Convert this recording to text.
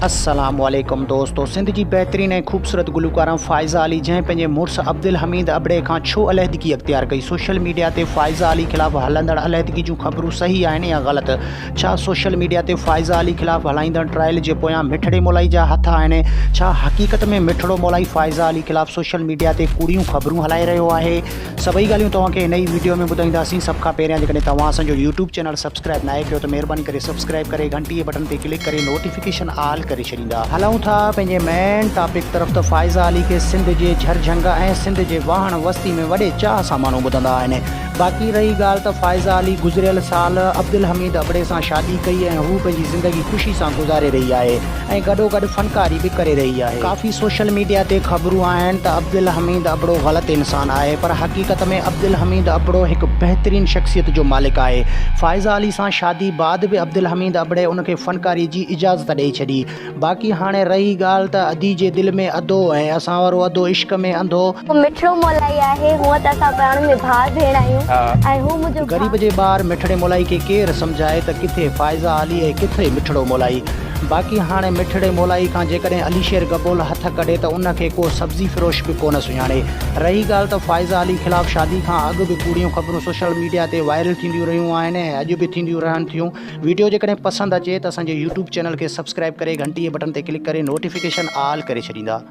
अस्सलामुअलैकुम दोस्तों, सिंध की बेहतरीन ऐं खूबसूरत गुलकारा फ़ाइज़ा अली जैं पंहिंजे मुड़ुस अब्दुल हमीद अबड़े खां छो अलहदगी अख्तियार कई। सोशल मीडिया ते फ़ाइज़ा अली ख़िलाफ़ हलंदड़ अलहदगी जूं ख़बरूं सही आहिनि या ग़लति? छा सोशल मीडिया ते फ़ाइज़ा अली ख़िलाफ़ हलाईंदड़ ट्रायल जे पोयां मिठड़े मोलाई जा हथ आहिनि? छा हक़ीक़त में मिठड़ो मोलाई फ़ाइज़ा अली ख़िलाफ़ सोशल मीडिया ते कूड़ियूं ख़बरूं हलाए रहियो आहे? सभई ॻाल्हियूं तव्हांखे हिन ई वीडियो में ॿुधाईंदासीं। सभ खां पहिरियां जेकॾहिं तव्हां असांजो यूट्यूब चैनल सब्सक्राइब नाहे कयो त महिरबानी करे सब्सक्राइब करे घंटी बटन ते क्लिक करे नोटिफिकेशन ऑल करे छॾींदा। हलूं था पंहिंजे मेन टॉपिक तरफ़। त फ़ाइज़ा अली खे सिंध जे झरझंग ऐं सिंध जे वाहण वस्ती में वॾे चाह सां माण्हू ॿुधंदा आहिनि। बाक़ी रही ॻाल्हि त फ़ाइज़ा अली गुज़िरियल साल अब्दुल हमीद अबड़े सां शादी कई ऐं हू पंहिंजी ज़िंदगी ख़ुशी सां गुज़ारे रही आहे ऐं गॾोगॾु फ़नकारी बि करे रही आहे। काफ़ी सोशल मीडिया ते ख़बरूं आहिनि त अब्दुल हमीद अबड़ो ग़लति इंसानु आहे, पर हक़ीक़त में अब्दुल हमीद अबड़ो हिकु बहितरीन शख़्सियत जो मालिक आहे। फ़ाइज़ा अली सां शादी बाद बि अब्दुल हमीद अबड़े उनखे फ़नकारी जी इजाज़त ॾेई छॾी। बाक़ी हाणे रही ॻाल्हि त अदी जे दिलि में अधो ऐं असां वारो अधो इश्क में अंधो। मिठड़ो मोलाई आहे, हूअं त असां पाण में भाउ भेण आहियूं ऐं हू मुंहिंजो ग़रीब जे ॿार मिठड़े मोलाई खे केरु सम्झाए त किथे फ़ाइज़ा अली ऐं किथे मिठड़ो मोलाई। बाक़ी हाणे मिठड़े मोलाई खां जेकॾहिं अलीशेर गबोल हथ कढे त उनखे को सब्ज़ी फ़रोश बि कोन सुञाणे। रही ॻाल्हि त फ़ाइज़ा अली ख़िलाफ़ शादी खां अॻु बि कूड़ियूं ख़बरूं सोशल मीडिया ते वायरल थींदियूं रहियूं आहिनि ऐं अॼु बि थींदियूं रहनि थियूं। वीडियो जेकॾहिं पसंदि अचे त असांजे यूट्यूब चैनल खे सब्सक्राइब करे घंटी बटन ते क्लिक करे नोटिफिकेशन ऑल करे छॾींदा।